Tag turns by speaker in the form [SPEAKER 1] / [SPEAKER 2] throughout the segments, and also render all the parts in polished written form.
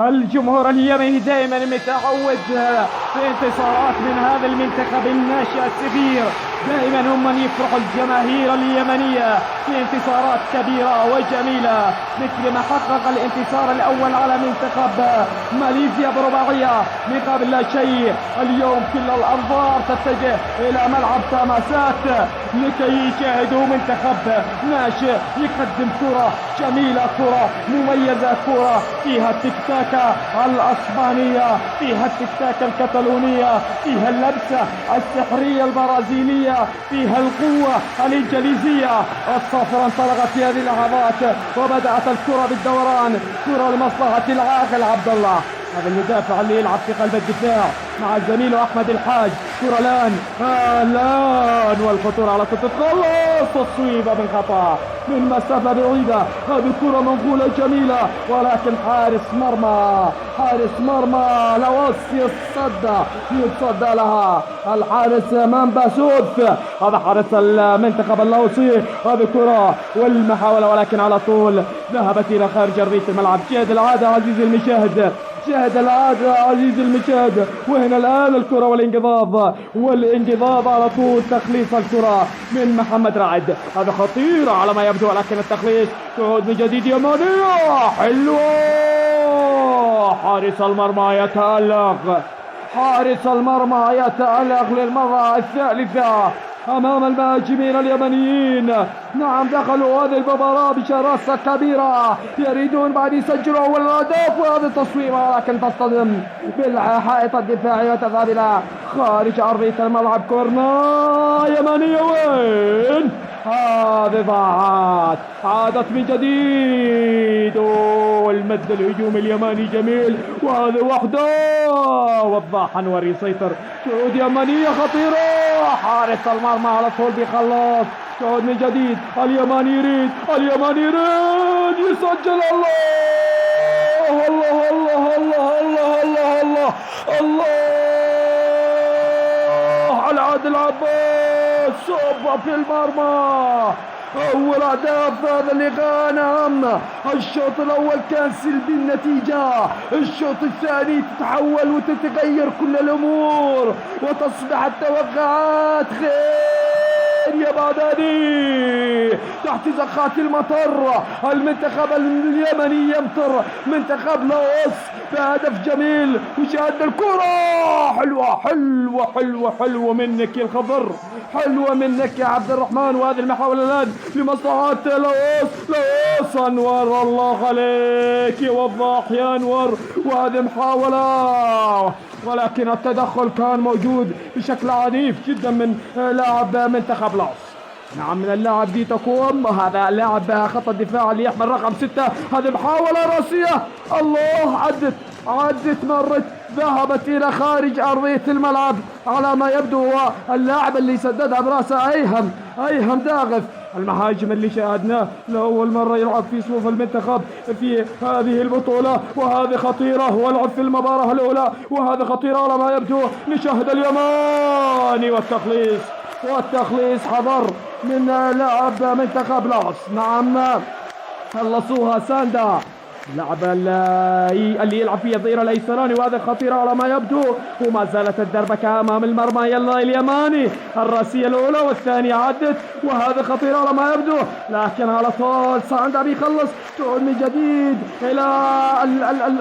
[SPEAKER 1] الجمهور اليمني دائما متعود في انتصارات من هذا المنتخب الناشئ السفير. دائما هم من يفرح الجماهير اليمنية في انتصارات كبيرة وجميلة، مثل ما حقق الانتصار الأول على منتخب ماليزيا برباعية من قبل لا شيء. اليوم كل الأنظار تتجه إلى ملعب تاماسات لكي يشاهدوا منتخب ناشئ يقدم كرة جميلة، كرة مميزة، كرة فيها التكتاكة الأسبانية، فيها التكتاكة الكتالونية، فيها اللمسة السحرية البرازيلية، فيها القوة الإنجليزية. الصافرة انطلقت في هذه اللحظات وبدأت الكرة بالدوران، كرة لمصلحة العاقل عبد الله. هذا المدافع اللي يلعب في قلب الدفاع مع زميله أحمد الحاج. كرة الآن والخطورة على خط الخلاص، تصويبة من خطأ من مسافة بعيدة. هذه كرة منقولة جميلة، ولكن حارس مرمى لوس يتصدى لها الحارس مامباسوف. هذا حارس المنتخب اللاوسي. هذه كرة والمحاولة، ولكن على طول ذهبت إلى خارج أرضية الملعب. شاهد العادة عزيزي المشاهد، شاهد العادة عزيزي المشاهد. وهنا الآن الكرة والانقضاض على طول. تخليص الكرة من محمد رعد، هذا خطيرة على ما يبدو، ولكن التخليص تعود من جديد يمانية حلوة. حارس المرمى يتألق للمرة الثالثة أمام المهاجمين اليمنيين. نعم، دخلوا هذه المباراة بشراسة كبيرة، يريدون بعد يسجلوا أول الأهداف، وهذه التصويبة لكن تصطدم بالحائط الدفاعي وتذهب إلى خارج أرضية الملعب. كورنا يمنية، وين هذه ضاعت، عادت من جديد. والمد الهجوم اليماني جميل، وهذه وحده وضاح أنور يسيطر. شعود يمنية خطيرة، حارس المرمى على طول بيخلص. شعود من جديد، اليماني يريد يسجل. الله على عادل عباس، صوبة في المرمى. أول أهداف هذا اللقاء. نعم، الشوط الأول كان سلبي النتيجة، الشوط الثاني تتحول وتتغير كل الأمور وتصبح التوقعات خير يا بعداني. تحت زخات المطر المنتخب اليمني يمطر منتخب لاوس بهدف جميل. وشاهدنا الكرة حلوة منك يا الخضر، حلوة منك يا عبد الرحمن. وهذه المحاولة الآن لمصلحة لاوس. أنور، الله عليك يا وضاح يا أنور. وهذه محاولة، ولكن التدخل كان موجود بشكل عنيف جدا من لاعب منتخب لاوس. نعم، من اللاعب دي تقوم، هذا اللاعب خط الدفاع اللي يحمل رقم 6. هذه محاولة راسية، الله، عدت مرت، ذهبت إلى خارج أرضية الملعب. على ما يبدو هو اللاعب اللي سددها براسه أيهم داغف، المهاجم اللي شاهدناه لأول مرة يلعب في صفوف المنتخب في هذه البطولة. وهذه خطيرة، هو لعب في المباراة الأولى، وهذه خطيرة على ما يبدو. نشاهد اليماني والتخليص حضر من لاعب منتخب لاوس. نعم، خلصوها ساندا، اللاعب اللي يلعب في الظهير الايسراني، وهذا خطيرة على ما يبدو. وما زالت الدربكة امام المرمى. يلا اليماني، الراسية الاولى والثانية عدت، وهذا خطيرة على ما يبدو، لكن على طول ساندا بيخلص. تعود من جديد الى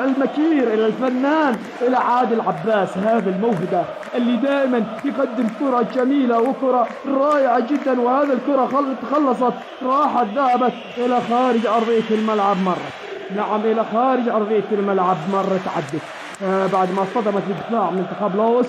[SPEAKER 1] المكير، الى الفنان، الى عادل عباس. هذا الموهبة اللي دائما يقدم كرة جميلة وكرة رائعة جدا. وهذا الكرة خلصت، راحت، ذهبت الى خارج ارضية الملعب مرة. نعم، إلى خارج أرضية الملعب مرت، عدت بعد ما صدمت بدفاع منتخب لاوس.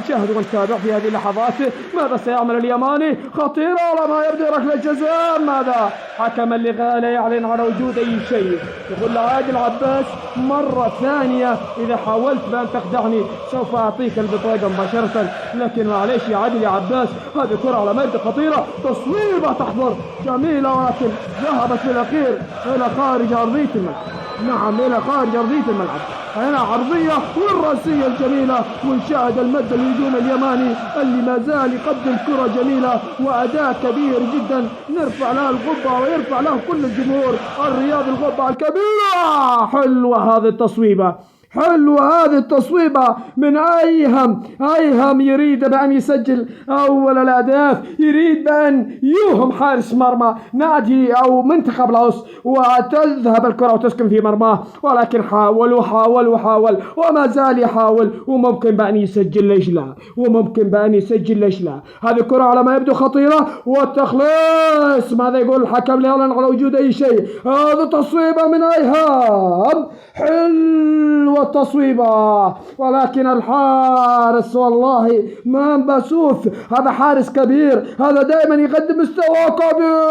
[SPEAKER 1] نشاهد ونتابع في هذه اللحظات ماذا سيعمل اليماني. خطيرة على ما يبدو، ركلة جزاء. ماذا حكم اللقاء لا يعلن على وجود أي شيء، يقول عادل عباس مرة ثانية إذا حاولت بأن تخدعني سوف أعطيك البطاقة مباشرة. لكن معليش يا عادل يا عباس، هذه كرة على ما يبدو خطيرة، تصويبة تحضر جميلة، ولكن ذهبت في الأخير إلى خارج أرضية الملعب. نعم إلى خارج أرضية الملعب. هنا عرضية والرأسية الجميلة، ونشاهد المد الهجوم اليماني اللي ما زال يقدم كرة جميلة وأداء كبير جدا. نرفع له القبعة ويرفع له كل الجمهور الرياضي القبعة الكبيرة. حلوة هذه التصويبة، حلوة هذه التصويبة من أيهم يريد بأن يسجل أول الأهداف، يريد بأن يوهم حارس مرمى نادي أو منتخب لاوس وتذهب الكرة وتسكن في مرماه، ولكن حاول وحاول وحاول وما زال يحاول، وممكن بأن يسجل، ليش لا، وممكن بأن يسجل، ليش لا. هذه الكرة على ما يبدو خطيرة، والتخليص ماذا يقول الحكم؟ لا يعلن على وجود أي شيء. هذه تصويبة من أيهم، حلوة التصويبة، ولكن الحارس والله ما بسوث، هذا حارس كبير، هذا دائما يقدم مستوى كبير.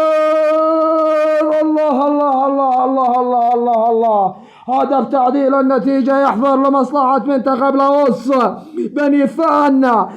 [SPEAKER 1] الله الله الله الله الله الله الله. هدف تعديل النتيجة يحضر لمصلحة منتخب لاوس. بني فان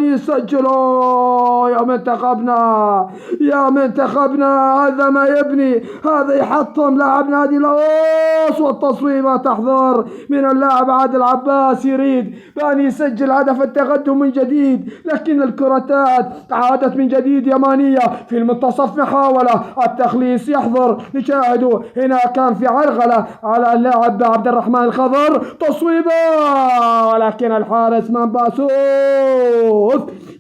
[SPEAKER 1] يسجلوا يا منتخبنا، يا منتخبنا. هذا ما يبني، هذا يحطم لاعب نادي لاوس، والتصويبة تحضر من اللاعب عادل عباس، يريد بأن يسجل هدف التقدم من جديد، لكن الكرتات عادت من جديد يمانية في المنتصف. محاولة التخليص يحضر، نشاهدوا هنا كان في عرغلة على اللاعب عبد الرحمن الخضر، تصويبة، ولكن الحارس منباسوث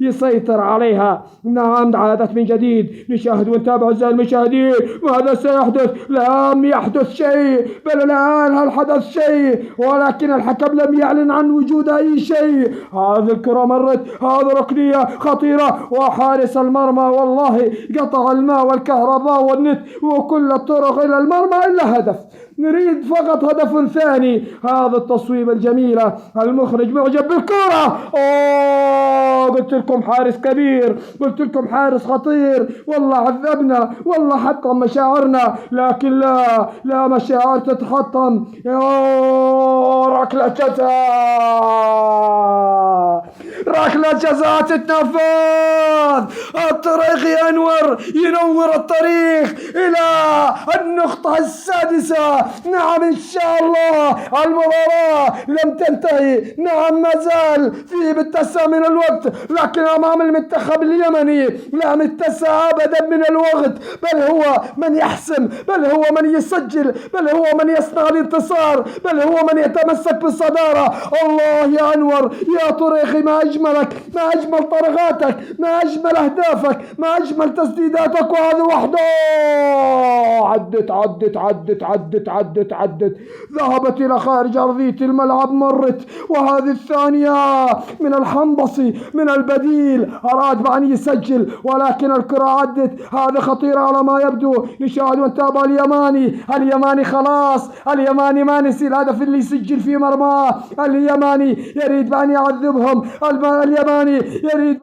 [SPEAKER 1] يسيطر عليها. نعم عادت من جديد، نشاهد ونتابع أعزائي المشاهدين ماذا سيحدث. لم يحدث شيء، بل الآن هل حدث شيء، ولكن الحكم لم يعلن عن وجود أي شيء. هذه الكرة مرت، هذه ركنية خطيرة، وحارس المرمى والله قطع الماء والكهرباء والنت وكل الطرق إلى المرمى إلا هدف. نريد فقط هدف ثاني. هذا التصويب الجميلة، المخرج معجب بالكرة. قلت لكم حارس كبير، قلت لكم حارس خطير، والله عذبنا، والله حطم مشاعرنا، لكن لا مشاعر تتحطم. ركلة جزاء، ركلة جزاء تتنفذ. الطريق أنور ينور الطريق إلى النقطة السادسة. نعم إن شاء الله المباراة لم تنتهي، نعم ما زال في متسع من الوقت، لكن أمام المنتخب اليمني لا متسع أبدا من الوقت، بل هو من يحسم، بل هو من يسجل، بل هو من يصنع الانتصار، بل هو من يتمسك بالصدارة. الله يا أنور يا طريقي، ما أجملك، ما أجمل طرقاتك، ما أجمل أهدافك، ما أجمل تسديداتك. وهذه وحده عدت ذهبت إلى خارج أرضية الملعب، مرت. وهذه الثانية من الحنبصي من البديل، أراد بأن يسجل ولكن الكرة عدت. هذه خطيرة على ما يبدو. نشاهد ونتابع اليماني خلاص، اليماني ما نسي الهدف اللي يسجل في مرماه. اليماني يريد بأن يعذبهم، اليماني يريد